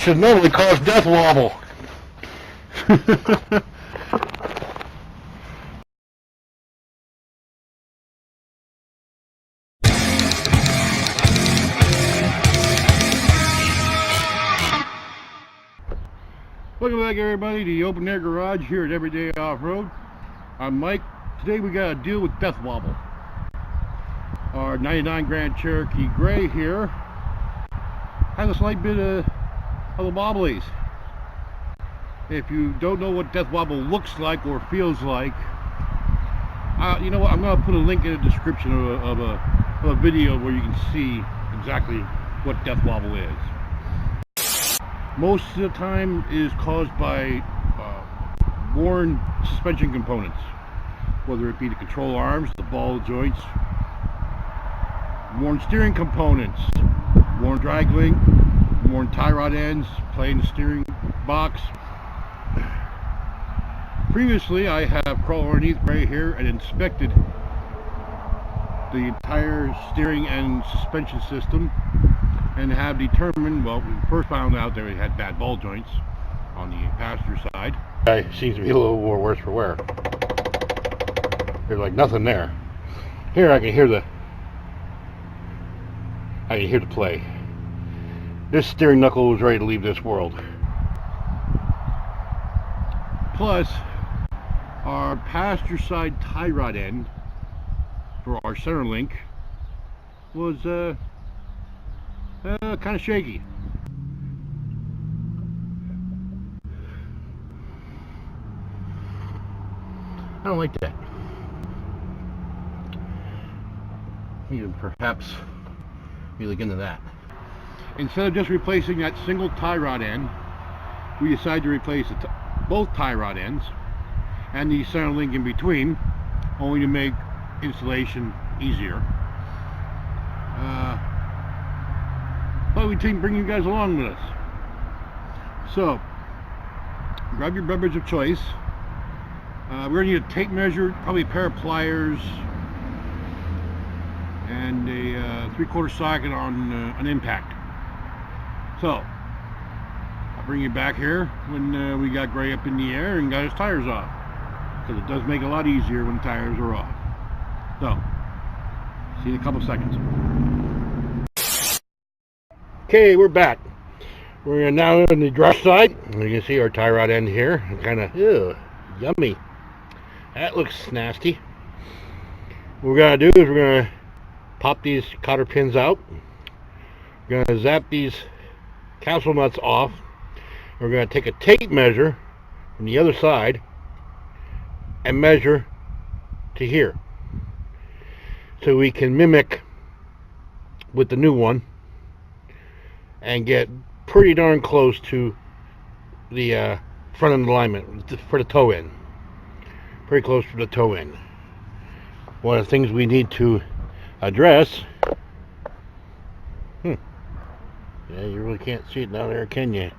should normally cause death wobble. Welcome back, everybody, to the open air garage here at Everyday Off-Road. I'm Mike. Today we got to deal with death wobble. Our 99 Grand Cherokee Gray here has a slight bit of the wobblies. If you don't know what death wobble looks like or feels like, you know what? I'm going to put a link in the description of a video where you can see exactly what death wobble is. Most of the time is caused by worn suspension components, whether it be the control arms, the ball joints, worn steering components, worn drag link, worn tie rod ends, playing the steering box. Previously, I have crawled underneath right here and inspected the entire steering and suspension system, and have determined, well, we first found out that it had bad ball joints on the passenger side. It seems to be a little more worse for wear. There's like nothing there. Here I can hear the play. This steering knuckle was ready to leave this world. Plus, our passenger side tie rod end for our center link was kind of shaky. I don't like that. Even perhaps we look into that. Instead of just replacing that single tie rod end, we decided to replace both tie rod ends and the center link in between, only to make installation easier. But we think bring you guys along with us. So, grab your beverage of choice. We're going to need a tape measure, probably a pair of pliers, and a 3/4 socket on an impact. So, I'll bring you back here when we got Gray up in the air and got his tires off, because it does make it a lot easier when tires are off. So, see you in a couple seconds. Okay, we're back. We're now on the driver's side. You can see our tie rod end here. Kind of yummy. That looks nasty. What we're gonna do is we're gonna pop these cotter pins out. We're gonna zap these capsule nuts off. We're gonna take a tape measure from the other side and measure to here, so we can mimic with the new one and get pretty darn close to the front end alignment for the toe end. Pretty close to the toe end. One of the things we need to address, yeah, you really can't see it down there, can you?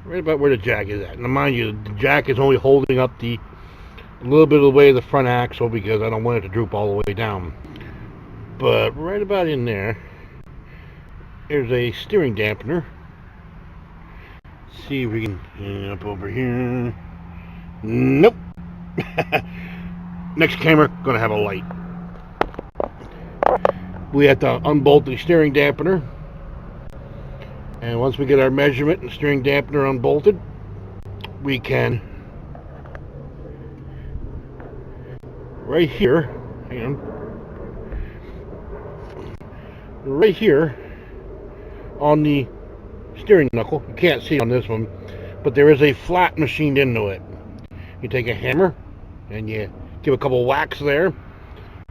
Right about where the jack is at. Now mind you, the jack is only holding up a little bit of the way of the front axle, because I don't want it to droop all the way down. But right about in there, there's a steering dampener. Let's see if we can get up over here. Nope. Next camera gonna have a light. We have to unbolt the steering dampener, and once we get our measurement and steering dampener unbolted, we can right here, hang on, right here on the steering knuckle, you can't see on this one, but there is a flat machined into it. You take a hammer and you give a couple whacks there,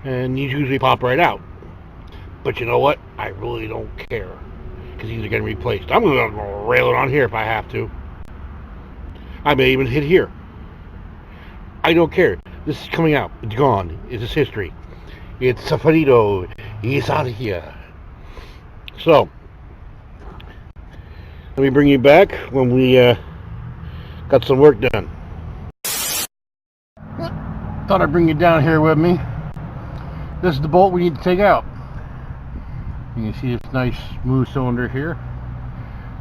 and these usually pop right out. But you know what? I really don't care, because these are getting replaced. I'm going to rail it on here if I have to. I may even hit here. I don't care. This is coming out. It's gone. It's just history. It's Safarito. He's out of here. So, let me bring you back when we got some work done. Thought I'd bring you down here with me. This is the bolt we need to take out. You can see this nice smooth cylinder here.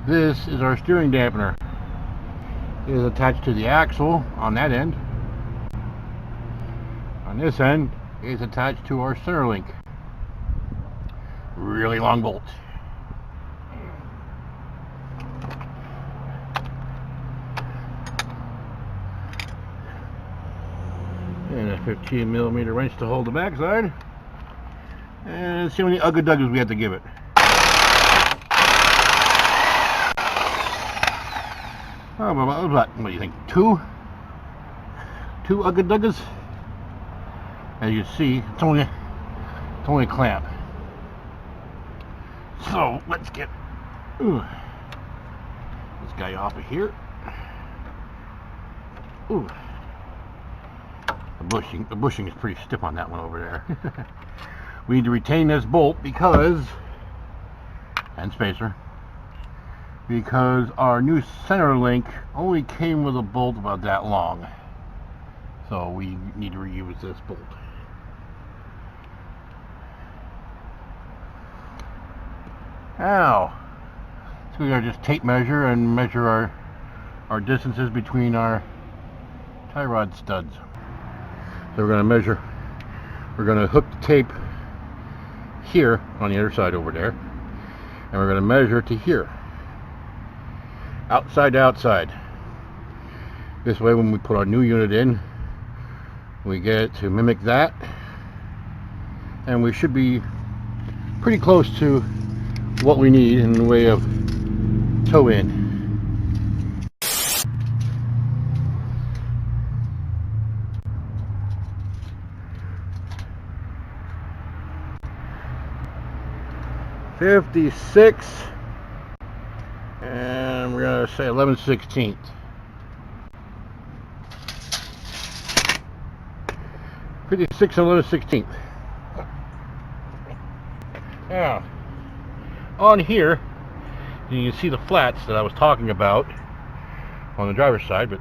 This is our steering dampener. It is attached to the axle on that end. On this end, it's attached to our center link. Really long bolt. And a 15mm wrench to hold the backside. And let's see how many ugga-duggas we have to give it. Oh, what do you think? Two ugga-duggas? As you see, it's only a clamp. So let's get this guy off of here. Ooh. The bushing is pretty stiff on that one over there. We need to retain this bolt because, and spacer, because our new center link only came with a bolt about that long. So we need to reuse this bolt. Now, so we gotta just tape measure and measure our distances between our tie rod studs. So we're gonna hook the tape here on the other side over there, and we're gonna measure to here, outside to outside. This way, when we put our new unit in, we get it to mimic that, and we should be pretty close to what we need in the way of toe in. .56, and we're gonna say 11/16. 56 and 11/16. Now, on here, you can see the flats that I was talking about on the driver's side, but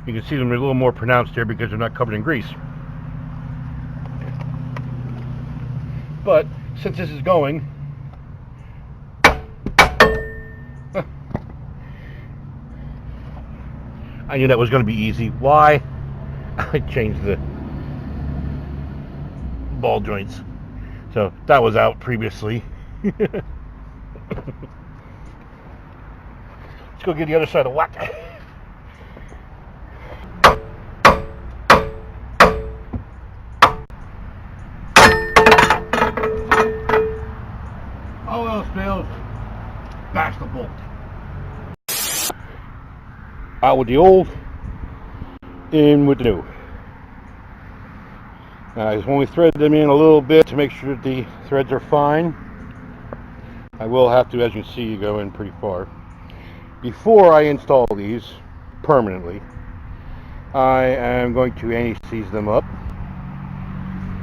you can see them a little more pronounced here because they're not covered in grease. But since this is going, I knew that was going to be easy. Why? I changed the ball joints, so that was out previously. Let's go get the other side of the whack. All else fails, bash the bolt. Out with the old, in with the new. I just want to thread them in a little bit to make sure that the threads are fine. I will have to, as you can see, go in pretty far. Before I install these permanently, I am going to anti-seize them up,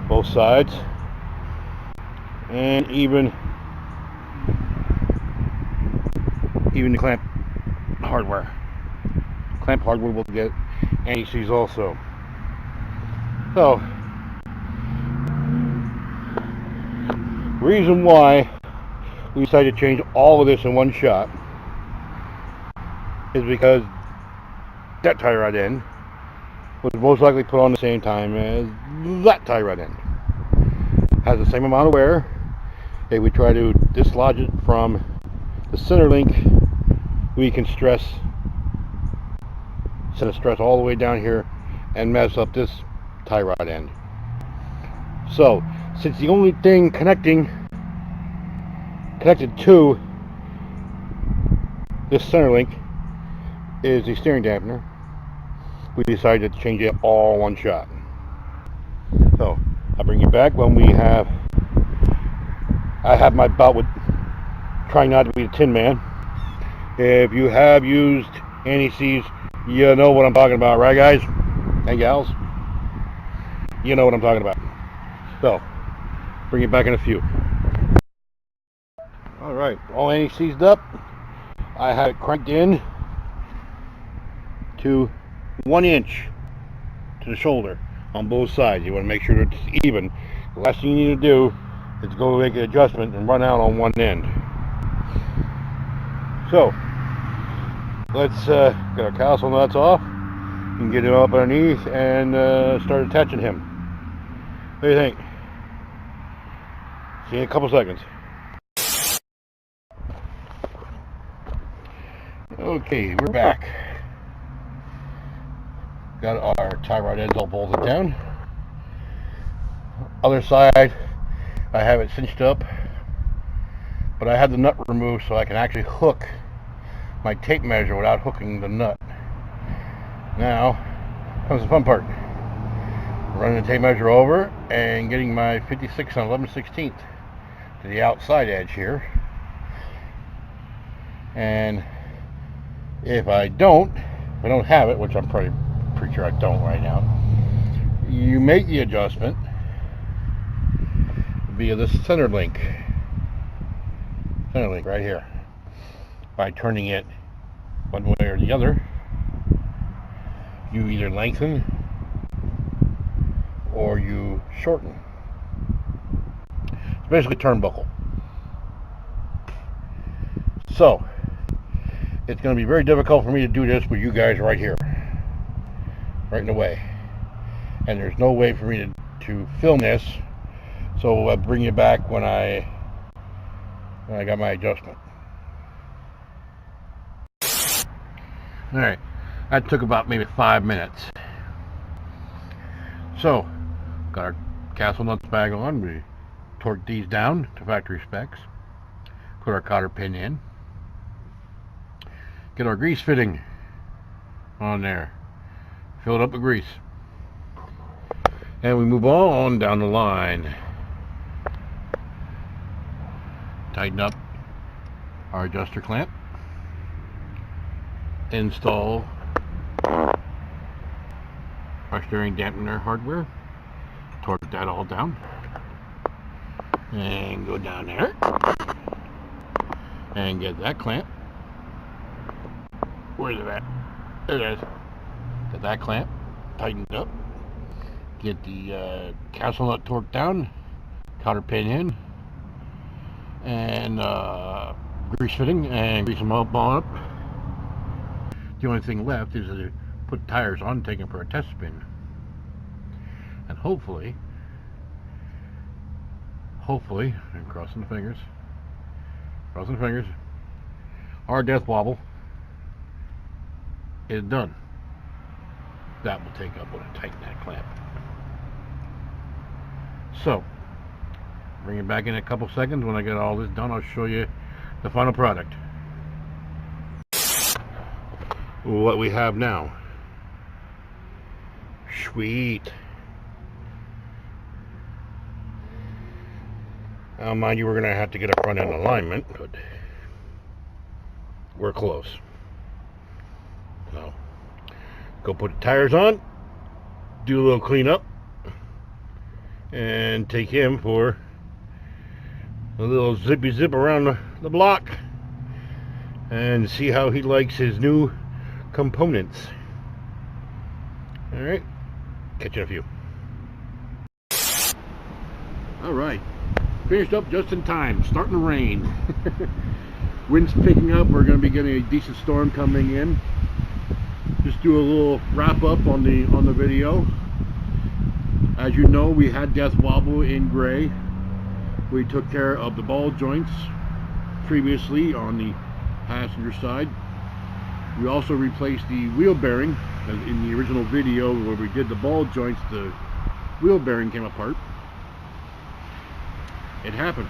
both sides, and even the clamp hardware. Clamp hardware will get anti-seize also. So, reason why we decided to change all of this in one shot is because that tie rod end was most likely put on the same time as that tie rod end. Has the same amount of wear. If we try to dislodge it from the center link, we can send a stress all the way down here and mess up this tie rod end. So, since the only thing connected to this center link is the steering dampener, we decided to change it all in one shot. So, I'll bring you back when I have my bout with trying not to be a tin man. If you have used anti-seize, you know what I'm talking about, right guys and gals? You know what I'm talking about. So, bring it back in a few. Alright, all anti-seized up. I have it cranked in to 1 inch to the shoulder on both sides. You want to make sure it's even. The last thing you need to do is go make an adjustment and run out on one end. So let's get our castle nuts off and get him up underneath and start attaching him. What do you think? See you in a couple seconds. Okay, we're back. Got our tie rod ends all bolted down. Other side, I have it cinched up, but I had the nut removed so I can actually hook my tape measure without hooking the nut. Now comes the fun part. Running the tape measure over and getting my 56 and 11/16 to the outside edge here. And if I don't have it, which I'm pretty sure I don't right now, you make the adjustment via the center link right here by turning it one way or the other. You either lengthen or you shorten. It's basically turnbuckle. So it's going to be very difficult for me to do this with you guys right here, right in the way, and there's no way for me to film this, so I'll bring you back when I got my adjustment. Alright, that took about maybe 5 minutes. So got our castle nuts back on. We torqued these down to factory specs, put our cotter pin in, get our grease fitting on there, fill it up with grease, and we move on down the line. Tighten up our adjuster clamp, install our steering dampener hardware, torque that all down, and go down there and get that clamp. Where's it at? There it is. Get that clamp tightened up, get the castle nut torqued down, cotter pin in, and grease fitting, and grease them all up. The only thing left is to put tires on, take them for a test spin, and hopefully, I'm crossing the fingers, our death wobble is done. That will take up when I tighten that clamp. So bring it back in a couple seconds. When I get all this done, I'll show you the final product. What we have now. Sweet. Now, mind you, we're going to have to get a front end alignment, but we're close. So, go put the tires on, do a little cleanup, and take him for a little zippy zip around the block and see how he likes his new components. Alright, catch you in a few. Alright, finished up just in time. Starting to rain. Wind's picking up. We're going to be getting a decent storm coming in. Just do a little wrap up on the video. As you know, we had death wobble in gray. We took care of the ball joints previously on the passenger side. We also replaced the wheel bearing. In the original video where we did the ball joints, the wheel bearing came apart. It happens.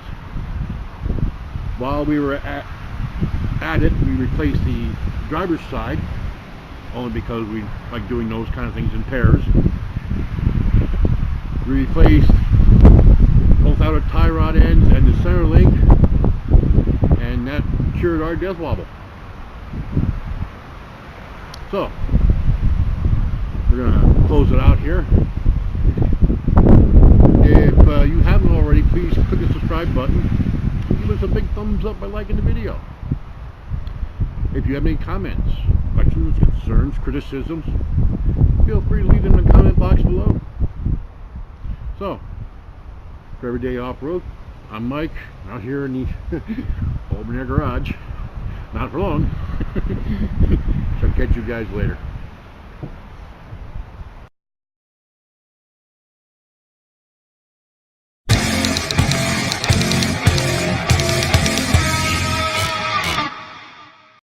While we were at it, we replaced the driver's side, only because we like doing those kind of things in pairs. We replaced both outer tie rod ends and the center link, and that cured our death wobble. So we're gonna close it out here. If you haven't already, please click the subscribe button and give us a big thumbs up by liking the video. If you have any comments, questions, concerns, criticisms, feel free to leave them in the comment box below. So, for Everyday Off-Road, I'm Mike, out here in the open air garage. Not for long. So catch you guys later.